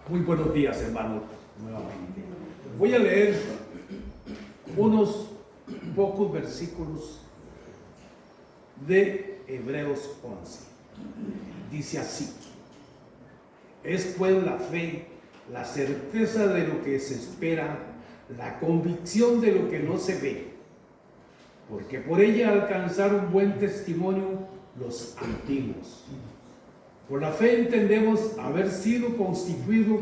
Muy buenos días, hermanos, nuevamente. Voy a leer unos pocos versículos de Hebreos 11. Dice así: es pues la fe, la certeza de lo que se espera, la convicción de lo que no se ve, porque por ella alcanzaron buen testimonio los antiguos. Por la fe entendemos haber sido constituido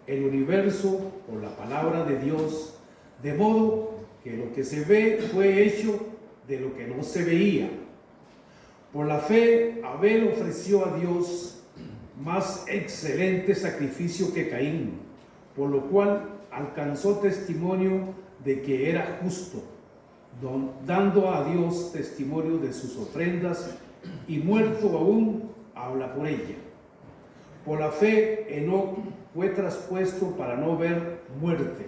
el universo por la palabra de Dios, de modo que lo que se ve fue hecho de lo que no se veía. Por la fe Abel ofreció a Dios más excelente sacrificio que Caín, por lo cual alcanzó testimonio de que era justo, dando a Dios testimonio de sus ofrendas, y muerto aún habla por ella. Por la fe Enoc fue traspuesto para no ver muerte,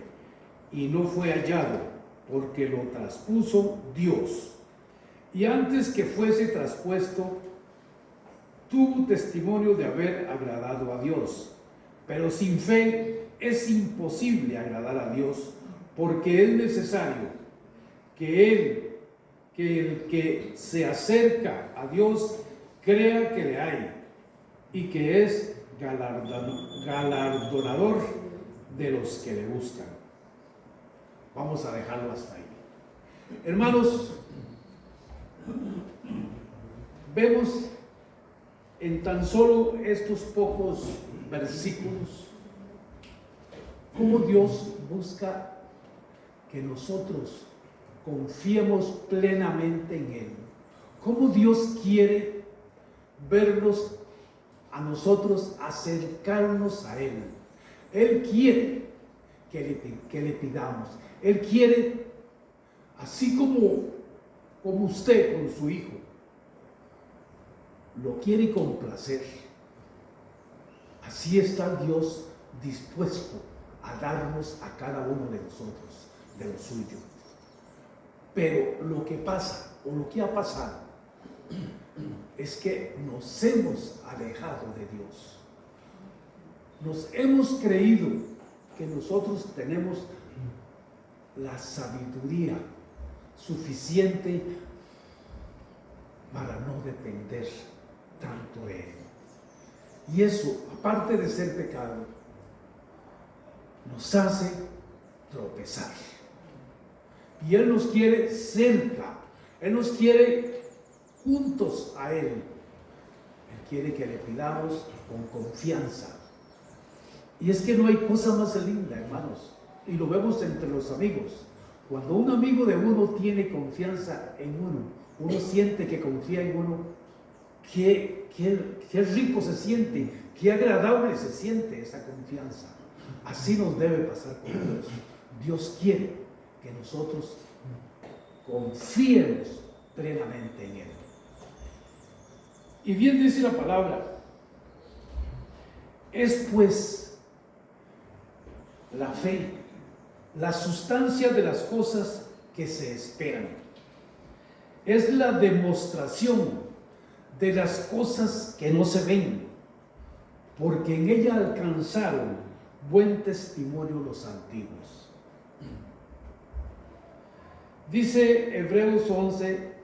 y no fue hallado, porque lo traspuso Dios. Y antes que fuese traspuesto, tuvo testimonio de haber agradado a Dios. Pero sin fe es imposible agradar a Dios, porque es necesario que el que se acerca a Dios crea que le hay y que es galardonador de los que le buscan. Vamos a dejarlo hasta ahí. Hermanos, vemos en tan solo estos pocos versículos cómo Dios busca que nosotros confiemos plenamente en Él. Cómo Dios quiere vernos a nosotros, acercarnos a Él. Él quiere que le pidamos. Él quiere, así como usted con su hijo, lo quiere complacer. Así está Dios dispuesto a darnos a cada uno de nosotros de lo suyo. Pero lo que pasa, o lo que ha pasado, es que nos hemos alejado de Dios. Nos hemos creído que nosotros tenemos la sabiduría suficiente para no depender tanto de Él. Y eso, aparte de ser pecado, nos hace tropezar. Y Él nos quiere cerca, Él nos quiere juntos a Él. Él quiere que le pidamos con confianza. Y es que no hay cosa más linda, hermanos, y lo vemos entre los amigos. Cuando un amigo de uno tiene confianza en uno siente que confía en uno, qué rico se siente, qué agradable se siente esa confianza. Así nos debe pasar con Dios. Dios quiere que nosotros confiemos plenamente en Él. Y bien dice la palabra, es pues la fe, la sustancia de las cosas que se esperan. Es la demostración de las cosas que no se ven, porque en ella alcanzaron buen testimonio los antiguos. Dice Hebreos 11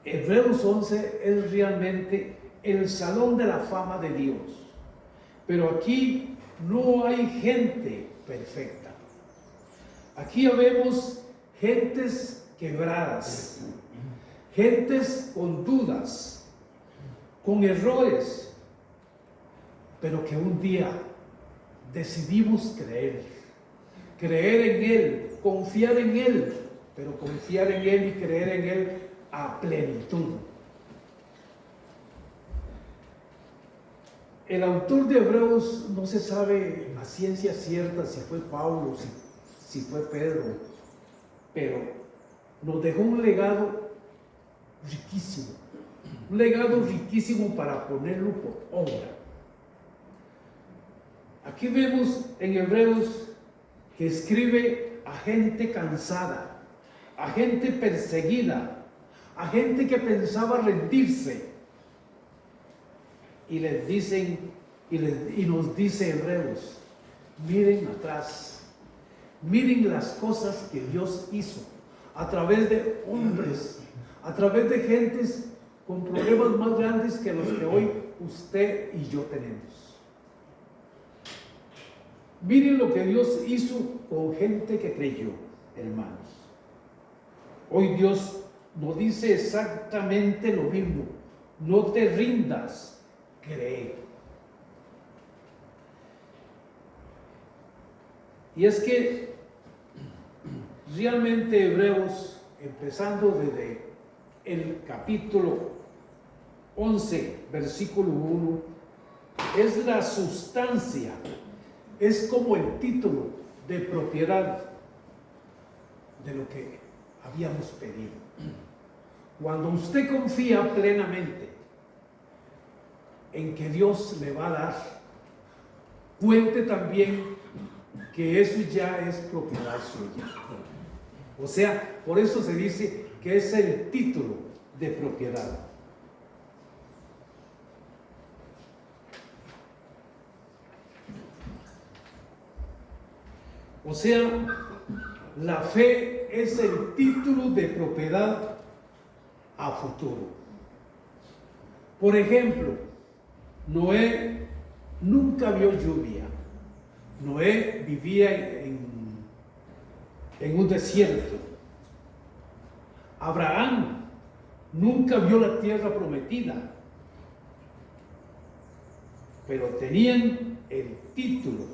Hebreos 11 es realmente el salón de la fama de Dios. Pero aquí no hay gente perfecta. Aquí vemos gentes quebradas, gentes con dudas, con errores, pero que un día decidimos creer en Él, confiar en Él, pero confiar en Él y creer en Él a plenitud. El autor de Hebreos no se sabe a ciencia cierta si fue Pablo, si fue Pedro, pero nos dejó un legado riquísimo para ponerlo por obra. Aquí vemos en Hebreos que escribe a gente cansada, a gente perseguida, a gente que pensaba rendirse. y les dicen, y nos dice Hebreos, miren atrás, miren las cosas que Dios hizo a través de hombres, a través de gentes con problemas más grandes que los que hoy usted y yo tenemos. Miren lo que Dios hizo con gente que creyó, hermanos. Hoy Dios nos dice exactamente lo mismo. No te rindas, cree. Y es que realmente Hebreos, empezando desde el capítulo 11, versículo 1, es la sustancia, es como el título de propiedad de lo que habíamos pedido. Cuando usted confía plenamente en que Dios le va a dar, cuente también que eso ya es propiedad suya. O sea, por eso se dice que es el título de propiedad. O sea, la fe es el título de propiedad a futuro. Por ejemplo, Noé nunca vio lluvia. Noé vivía en un desierto. Abraham nunca vio la tierra prometida, pero tenían el título,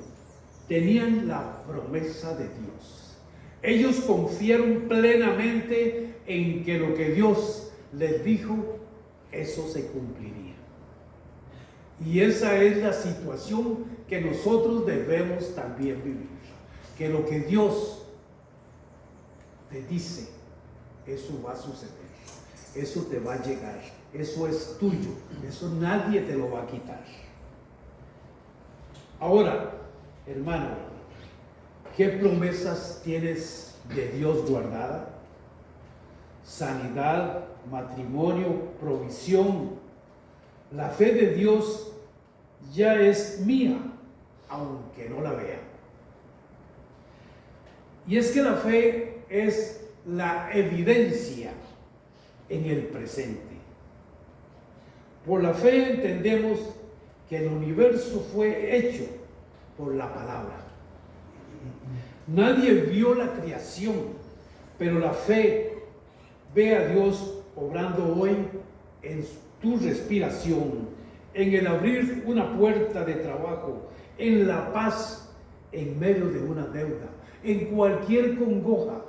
tenían la promesa de Dios. Ellos confiaron plenamente en que lo que Dios les dijo, eso se cumpliría. Y esa es la situación que nosotros debemos también vivir. Que lo que Dios te dice, eso va a suceder. Eso te va a llegar. Eso es tuyo. Eso nadie te lo va a quitar. Ahora, hermano, ¿qué promesas tienes de Dios guardada? Sanidad, matrimonio, provisión. La fe de Dios ya es mía, aunque no la vea. Y es que la fe es la evidencia en el presente. Por la fe entendemos que el universo fue hecho por la palabra. Nadie vio la creación, pero la fe ve a Dios obrando hoy en tu respiración, en el abrir una puerta de trabajo, en la paz en medio de una deuda, en cualquier congoja,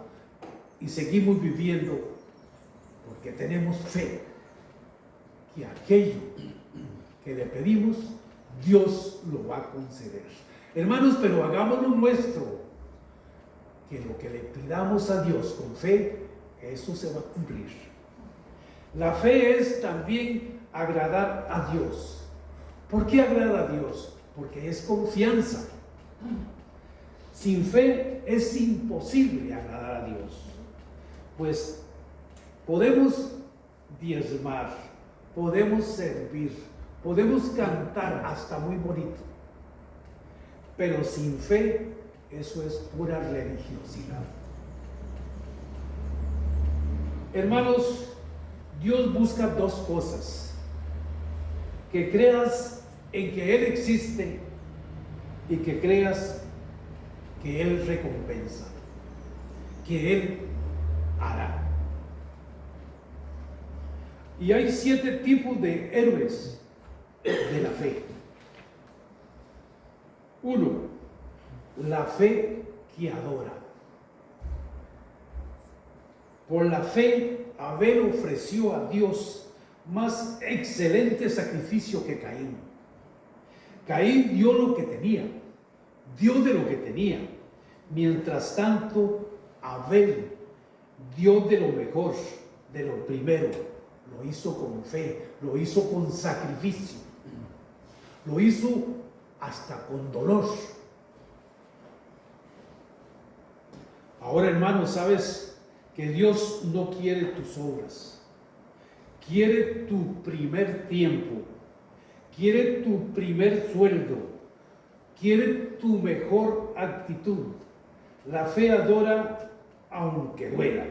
y seguimos viviendo porque tenemos fe que aquello que le pedimos, Dios lo va a conceder. Hermanos, pero hagámoslo nuestro, que lo que le pidamos a Dios con fe, eso se va a cumplir. La fe es también agradar a Dios. ¿Por qué agradar a Dios? Porque es confianza. Sin fe es imposible agradar a Dios. Pues podemos diezmar, podemos servir, podemos cantar hasta muy bonito, pero sin fe eso es pura religiosidad. Hermanos, Dios busca dos cosas: que creas en que Él existe y que creas que Él recompensa, que Él hará. Y hay 7 tipos de héroes de la fe. 1. La fe que adora. Por la fe, Abel ofreció a Dios más excelente sacrificio que Caín. Caín dio lo que tenía, dio de lo que tenía. Mientras tanto, Abel dio de lo mejor, de lo primero. Lo hizo con fe, lo hizo con sacrificio, lo hizo hasta con dolor. Ahora, hermano, sabes que Dios no quiere tus obras, quiere tu primer tiempo, quiere tu primer sueldo, quiere tu mejor actitud. La fe adora aunque duela.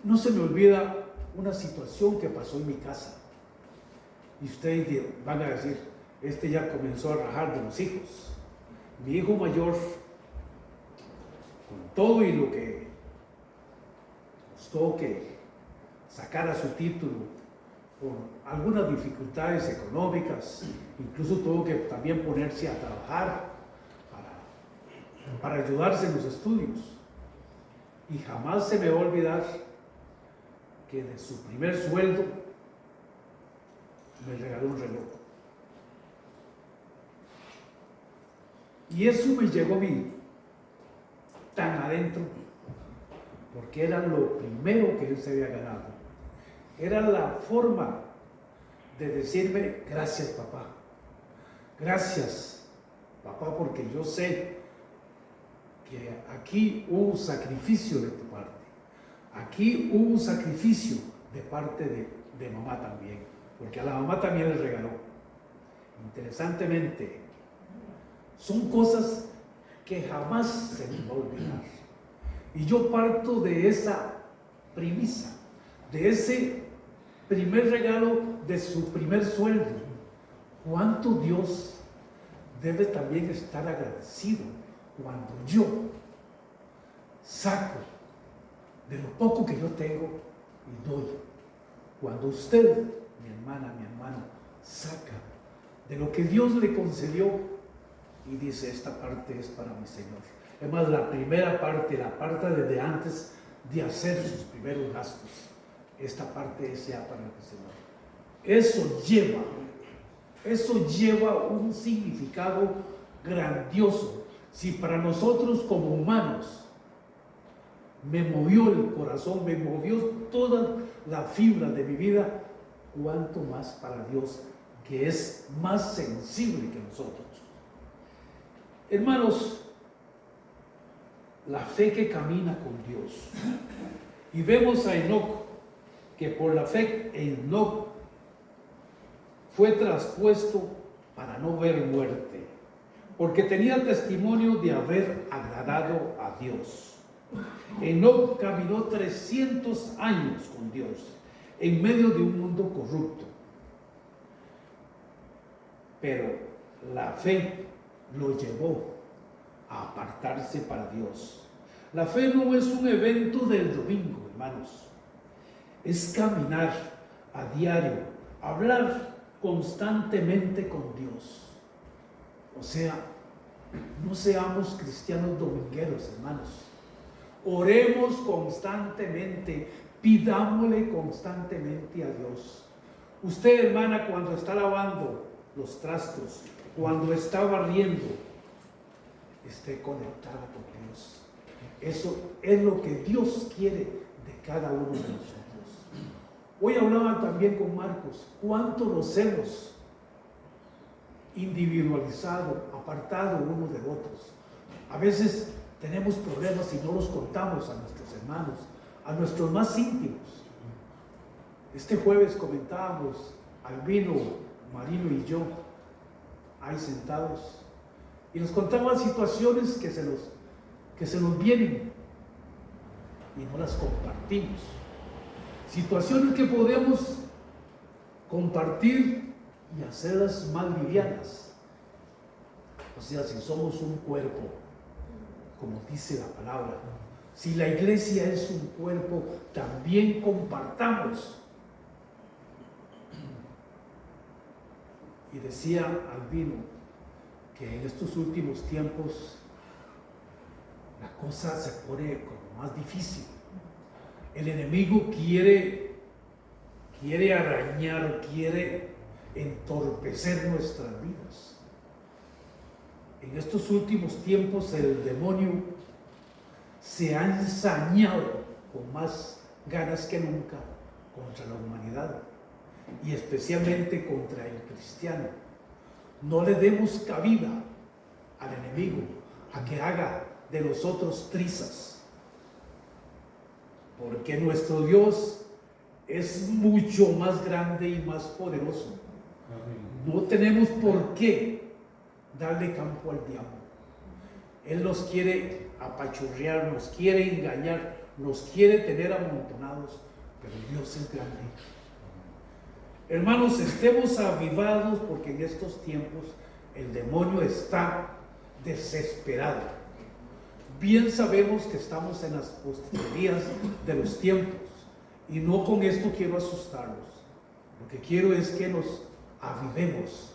No se me olvida una situación que pasó en mi casa. Y ustedes van a decir, este ya comenzó a rajar de los hijos. Mi hijo mayor, con todo y lo que costó que sacara su título, por algunas dificultades económicas, incluso tuvo que también ponerse a trabajar para ayudarse en los estudios. Y jamás se me va a olvidar que de su primer sueldo me regaló un reloj. Y eso me llegó a mí tan adentro, porque era lo primero que él se había ganado. Era la forma de decirme, gracias papá, gracias papá, porque yo sé que aquí hubo un sacrificio de tu parte, aquí hubo un sacrificio de parte de mamá también, porque a la mamá también le regaló. Interesantemente, son cosas que jamás se me va a olvidar. Y yo parto de esa premisa, de ese primer regalo de su primer sueldo. ¿Cuánto Dios debe también estar agradecido cuando yo saco de lo poco que yo tengo y doy? Cuando usted, mi hermana, mi hermano, saca de lo que Dios le concedió y dice, esta parte es para mi Señor. Es más, la primera parte, la parte desde antes de hacer sus primeros gastos, esta parte sea para el Señor. Eso lleva un significado grandioso. Si para nosotros como humanos me movió el corazón, me movió toda la fibra de mi vida, cuánto más para Dios, que es más sensible que nosotros. Hermanos, la fe que camina con Dios. Y vemos a Enoc, que por la fe Enoc fue traspuesto para no ver muerte, porque tenía testimonio de haber agradado a Dios. Enoc caminó 300 años con Dios, en medio de un mundo corrupto. Pero la fe lo llevó a apartarse para Dios. La fe no es un evento del domingo, hermanos. Es caminar a diario, hablar constantemente con Dios. O sea, no seamos cristianos domingueros, hermanos. Oremos constantemente, pidámosle constantemente a Dios. Usted, hermana, cuando está lavando los trastos, cuando está barriendo, esté conectada con Dios. Eso es lo que Dios quiere de cada uno de nosotros. Hoy hablaba también con Marcos, cuánto nos hemos individualizado, apartado unos de otros. A veces tenemos problemas y no los contamos a nuestros hermanos, a nuestros más íntimos. Este jueves comentábamos, Albino, Marino y yo, ahí sentados, y nos contaban situaciones que se nos vienen y no las compartimos. Situaciones que podemos compartir y hacerlas más livianas. O sea, si somos un cuerpo, como dice la palabra, si la iglesia es un cuerpo, también compartamos. Y decía Albino que en estos últimos tiempos la cosa se pone como más difícil. El enemigo quiere arañar, quiere entorpecer nuestras vidas. En estos últimos tiempos el demonio se ha ensañado con más ganas que nunca contra la humanidad y especialmente contra el cristiano. No le demos cabida al enemigo a que haga de nosotros trizas, porque nuestro Dios es mucho más grande y más poderoso No tenemos por qué darle campo al diablo. Él nos quiere apachurrear, nos quiere engañar, nos quiere tener amontonados, pero Dios es grande. Hermanos, estemos avivados porque en estos tiempos el demonio está desesperado. Bien sabemos que estamos en las postrimerías de los tiempos y no con esto quiero asustarlos. Lo que quiero es que nos avivemos,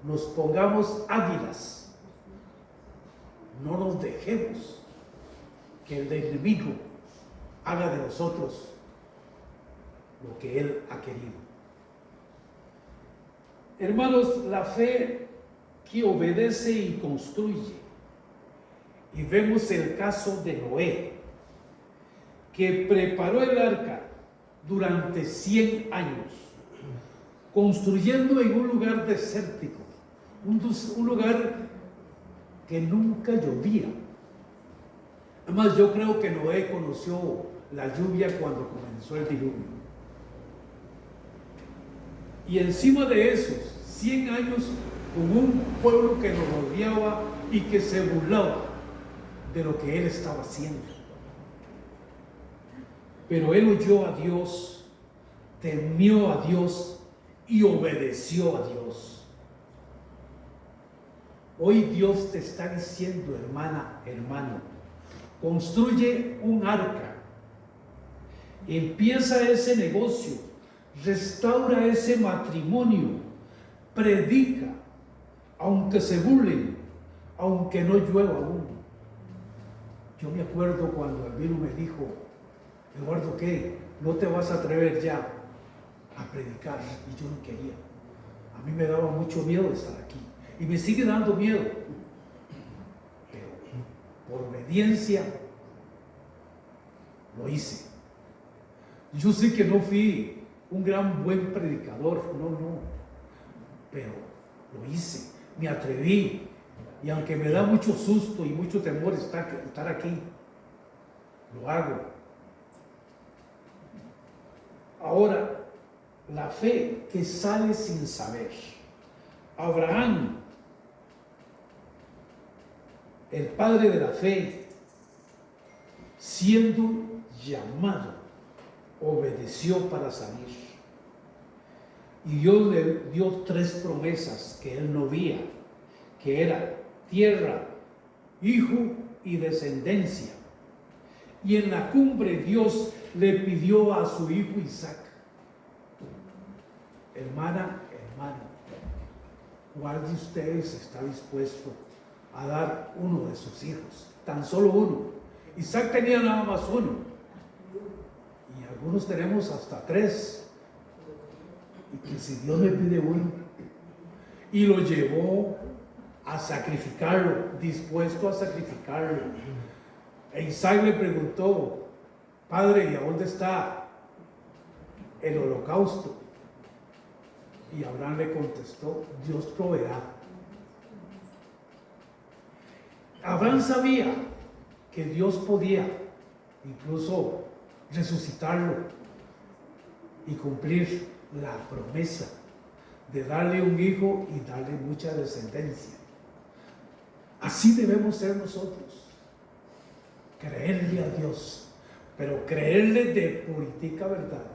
nos pongamos águilas, no nos dejemos que el enemigo haga de nosotros lo que él ha querido. Hermanos, la fe que obedece y construye. Y vemos el caso de Noé, que preparó el arca durante 100 años, construyendo en un lugar desértico, un lugar que nunca llovía. Además, yo creo que Noé conoció la lluvia cuando comenzó el diluvio. Y encima de esos 100 años con un pueblo que lo rodeaba y que se burlaba de lo que él estaba haciendo. Pero él oyó a Dios, temió a Dios y obedeció a Dios. Hoy Dios te está diciendo, hermana, hermano, construye un arca, empieza ese negocio, restaura ese matrimonio, predica, aunque se burlen, aunque no llueva aún. Yo me acuerdo cuando Albino me dijo, Eduardo, ¿qué? ¿No te vas a atrever ya a predicar? Y yo no quería. A mí me daba mucho miedo estar aquí. Y me sigue dando miedo. Pero por obediencia lo hice. Yo sé que no fui un gran buen predicador, no. Pero lo hice, me atreví. Y aunque me da mucho susto y mucho temor estar aquí, lo hago. Ahora, la fe que sale sin saber. Abraham, el padre de la fe, siendo llamado, obedeció para salir. Y Dios le dio 3 promesas que él no veía, que era tierra, hijo y descendencia. Y en la cumbre Dios le pidió a su hijo Isaac. Hermana, hermano, ¿cuál de ustedes está dispuesto a dar uno de sus hijos? Tan solo uno. Isaac tenía nada más uno. Y algunos tenemos hasta 3. Y que si Dios le pide uno, y lo llevó a sacrificarlo, dispuesto a sacrificarlo. E Isaac le preguntó, Padre, ¿y a dónde está el holocausto? Y Abraham le contestó, Dios proveerá. Abraham sabía que Dios podía incluso resucitarlo y cumplir la promesa de darle un hijo y darle mucha descendencia. Así debemos ser nosotros. Creerle a Dios, pero creerle de purítica verdad.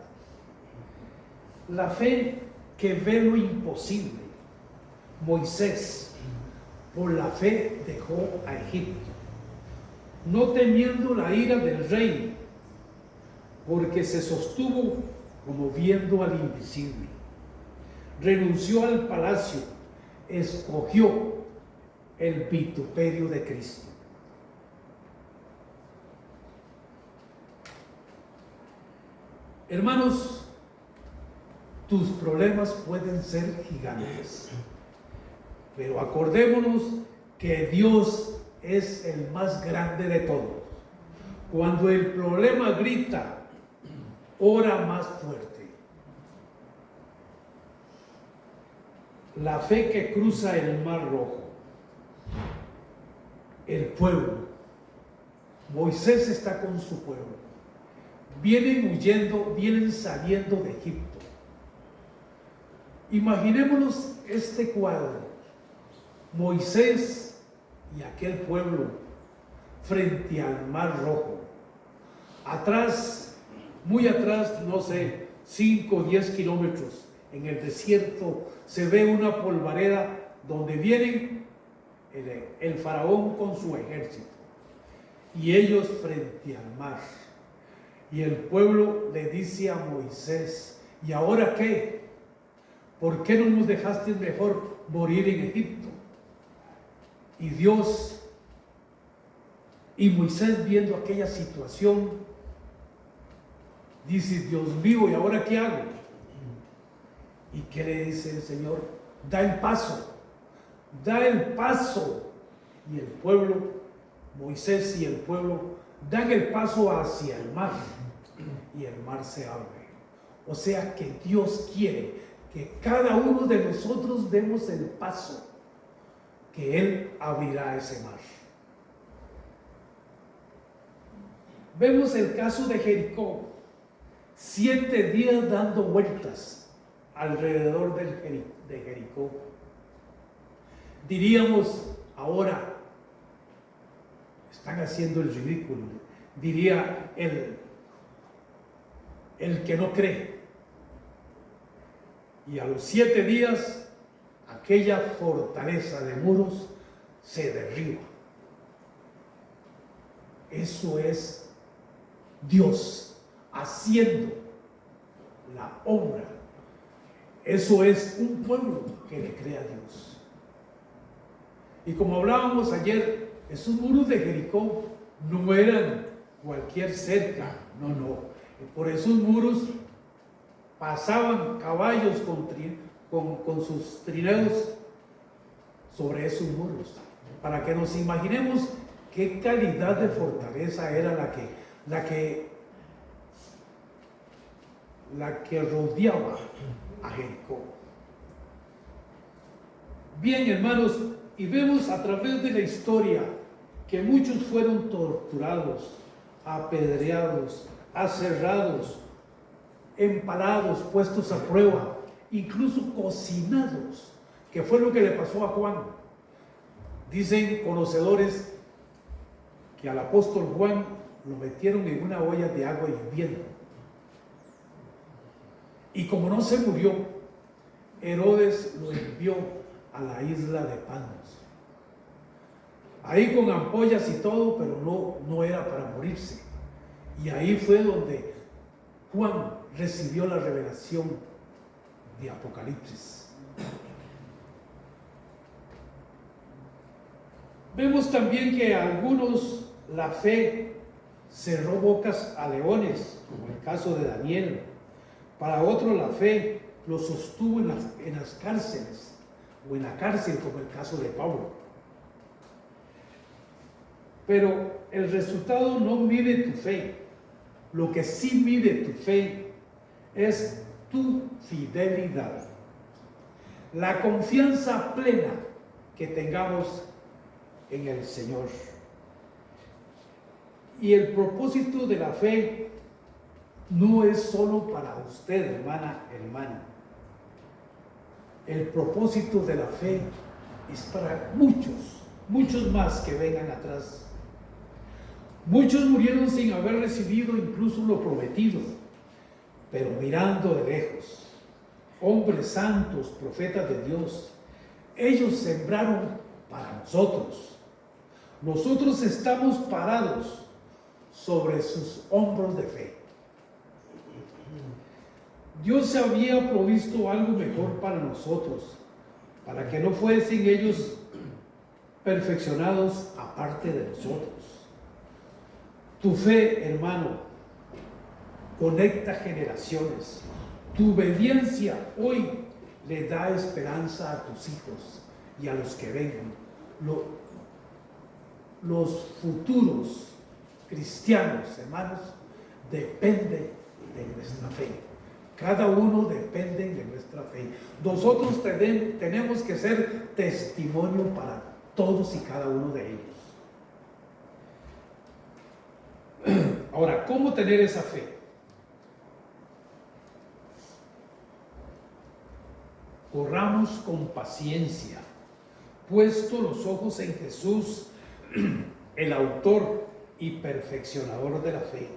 La fe que ve lo imposible. Moisés, por la fe, dejó a Egipto, no temiendo la ira del rey, porque se sostuvo como viendo al invisible. Renunció al palacio, escogió el vituperio de Cristo. Hermanos, tus problemas pueden ser gigantes, pero acordémonos que Dios es el más grande de todos. Cuando el problema grita, ora más fuerte. La fe que cruza el Mar Rojo. El pueblo. Moisés está con su pueblo. Vienen huyendo, vienen saliendo de Egipto. Imaginémonos este cuadro: Moisés y aquel pueblo frente al Mar Rojo. Atrás, muy atrás, no sé, 5 o 10 kilómetros, en el desierto, se ve una polvareda donde vienen el faraón con su ejército y ellos frente al mar. Y el pueblo le dice a Moisés: ¿y ahora qué? ¿Por qué no nos dejaste mejor morir en Egipto? Y Moisés, viendo aquella situación, dice: Dios mío, ¿y ahora qué hago? ¿Y qué le dice el Señor? Da el paso, da el paso. Y el pueblo, Moisés y el pueblo, dan el paso hacia el mar, y el mar se abre. O sea que Dios quiere que cada uno de nosotros demos el paso, que Él abrirá ese mar. Vemos el caso de Jericó: 7 días dando vueltas alrededor de Jericó. Diríamos ahora, están haciendo el ridículo, diría el que no cree. Y a los 7 días, aquella fortaleza de muros se derriba. Eso es Dios haciendo la obra. Eso es un pueblo que le cree a Dios. Y como hablábamos ayer, esos muros de Jericó no eran cualquier cerca, no. Por esos muros pasaban caballos con sus trineos sobre esos muros, para que nos imaginemos qué calidad de fortaleza era la que rodeaba a Jericó. Bien, hermanos, y vemos a través de la historia que muchos fueron torturados, apedreados, aserrados, empalados, puestos a prueba, incluso cocinados, que fue lo que le pasó a Juan. Dicen conocedores que al apóstol Juan lo metieron en una olla de agua hirviendo. Y como no se murió, Herodes lo envió a la isla de Patmos. Ahí con ampollas y todo, pero no era para morirse. Y ahí fue donde Juan recibió la revelación de Apocalipsis. Vemos también que a algunos la fe cerró bocas a leones, como el caso de Daniel. Para otros la fe lo sostuvo en las cárceles, o en la cárcel, como el caso de Pablo. Pero el resultado no mide tu fe. Lo que sí mide tu fe es tu fidelidad. La confianza plena que tengamos en el Señor. Y el propósito de la fe no es solo para usted, hermana, hermano. El propósito de la fe es para muchos más que vengan atrás. Muchos murieron sin haber recibido incluso lo prometido, pero mirando de lejos. Hombres santos, profetas de Dios, ellos sembraron para nosotros. Nosotros estamos parados sobre sus hombros de fe. Dios había provisto algo mejor para nosotros, para que no fuesen ellos perfeccionados aparte de nosotros. Tu fe, hermano, conecta generaciones. Tu obediencia hoy le da esperanza a tus hijos y a los que vengan. Los futuros cristianos, hermanos, dependen de nuestra fe. Cada uno depende de nuestra fe. Nosotros tenemos que ser testimonio para todos y cada uno de ellos. Ahora, ¿cómo tener esa fe? corramos con paciencia, puesto los ojos en Jesús, el autor y perfeccionador de la fe.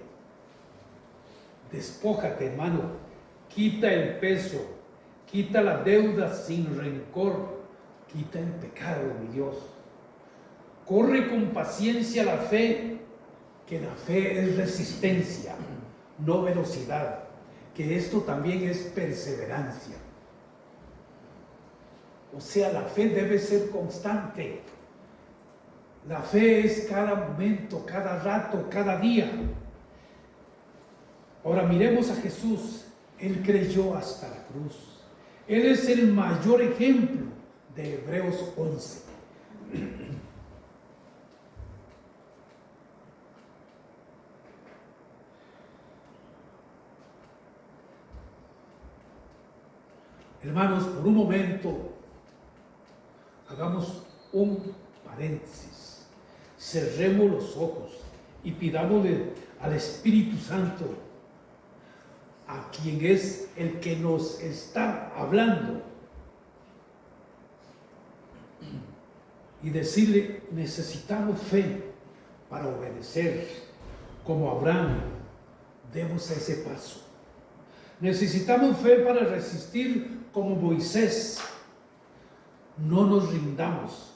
Despójate, hermano, quita el peso, quita la deuda sin rencor, quita el pecado, mi Dios. Corre con paciencia la fe, que la fe es resistencia, no velocidad, que esto también es perseverancia. O sea, la fe debe ser constante. La fe es cada momento, cada rato, cada día. Ahora miremos a Jesús. Él creyó hasta la cruz. Él es el mayor ejemplo de Hebreos 11. Hermanos, por un momento, hagamos un paréntesis. Cerremos los ojos y pidámosle al Espíritu Santo, a quien es el que nos está hablando, y decirle: necesitamos fe para obedecer. Como Abraham, demos ese paso. Necesitamos fe para resistir como Moisés. No nos rindamos.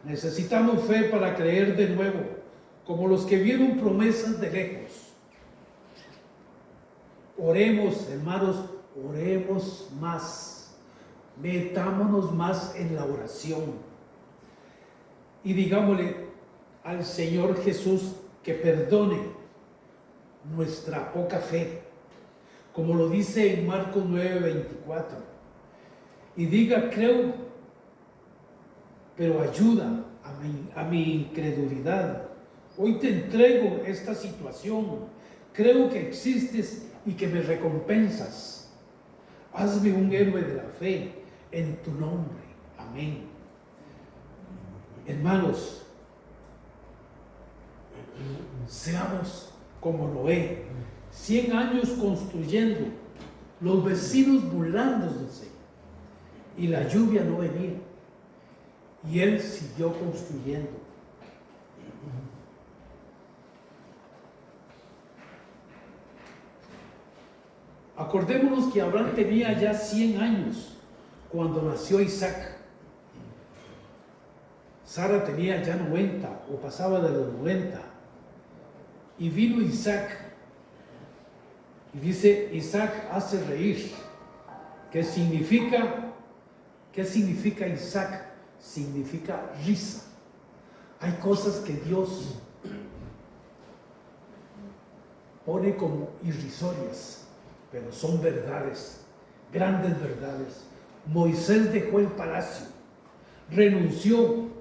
Necesitamos fe para creer de nuevo, como los que vieron promesas de lejos. Oremos, hermanos, oremos más. Metámonos más en la oración. Y digámosle al Señor Jesús que perdone nuestra poca fe, como lo dice en Marcos 9:24. Y diga: creo, pero ayuda a mi incredulidad. Hoy te entrego esta situación. Creo que existes y que me recompensas. Hazme un héroe de la fe en tu nombre. Amén. Hermanos, seamos como Noé, 100 años construyendo, los vecinos burlándose, y la lluvia no venía, y él siguió construyendo. Acordémonos que Abraham tenía ya 100 años cuando nació Isaac. Sara tenía ya 90 o pasaba de los 90. Y vino Isaac. Y dice: Isaac hace reír. ¿Qué significa Isaac? Significa risa. Hay cosas que Dios pone como irrisorias, pero son verdades, grandes verdades. Moisés dejó el palacio, renunció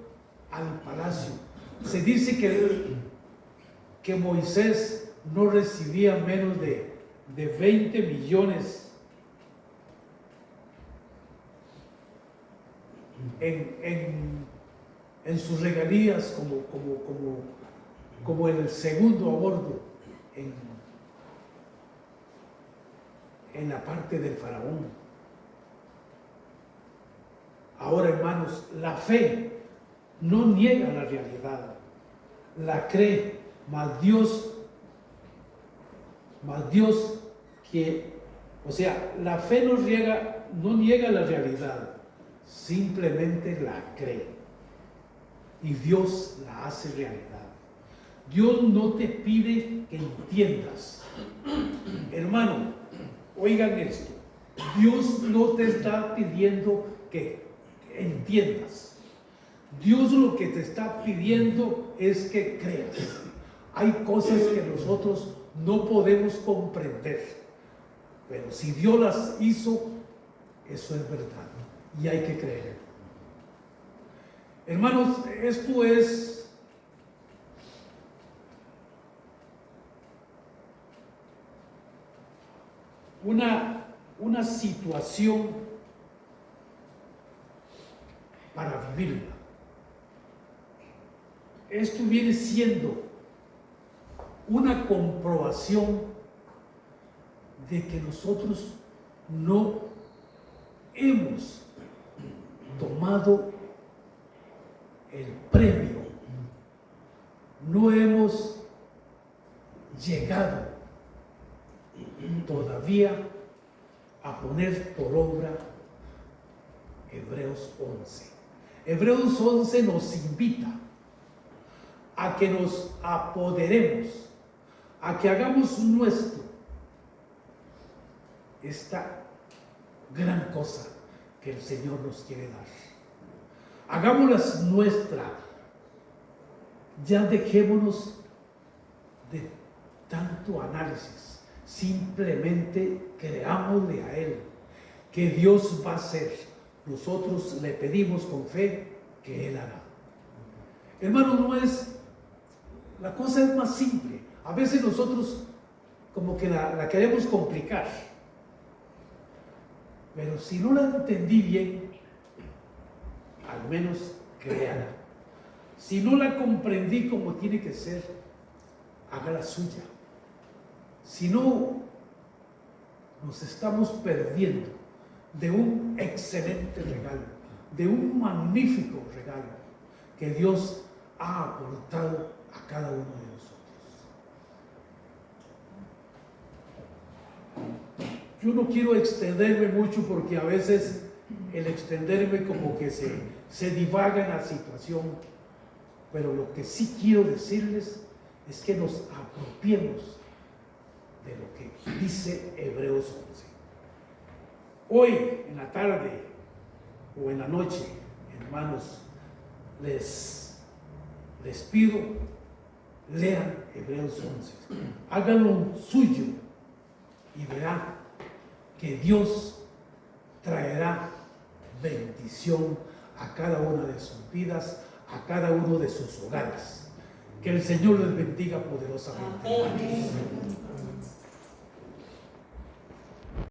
al palacio. Se dice que Moisés no recibía menos de 20 millones en sus regalías como el segundo a bordo en la parte del faraón. Ahora, hermanos, la fe no niega la realidad, la cree, mas Dios la fe no niega la realidad, simplemente la cree, y Dios la hace realidad. Dios no te pide que entiendas. Hermano, oigan esto: Dios no te está pidiendo que entiendas. Dios lo que te está pidiendo es que creas. Hay cosas que nosotros no podemos comprender, pero si Dios las hizo, eso es verdad y hay que creer. Hermanos, esto es una situación para vivirla. Esto viene siendo una comprobación de que nosotros no hemos tomado el premio, no hemos llegado todavía a poner por obra Hebreos 11. Hebreos 11 nos invita a que nos apoderemos, a que hagamos nuestro esta gran cosa que el Señor nos quiere dar. Hagámoslas nuestra. Ya dejémonos de tanto análisis. Simplemente creámosle a Él que Dios va a hacer. Nosotros le pedimos con fe que Él hará. Hermano, la cosa es más simple. A veces nosotros como que la queremos complicar. Pero si no la entendí bien, al menos créala. Si no la comprendí como tiene que ser, haga la suya. Si no, nos estamos perdiendo de un excelente regalo, de un magnífico regalo que Dios ha aportado a cada uno de nosotros. Yo no quiero extenderme mucho porque a veces el extenderme como que se divaga en la situación, pero lo que sí quiero decirles es que nos apropiemos de lo que dice Hebreos 11. Hoy en la tarde o en la noche, hermanos, les pido, lean Hebreos 11, háganlo suyo y verán que Dios traerá bendición a cada una de sus vidas, a cada uno de sus hogares. Que el Señor les bendiga poderosamente. Amén.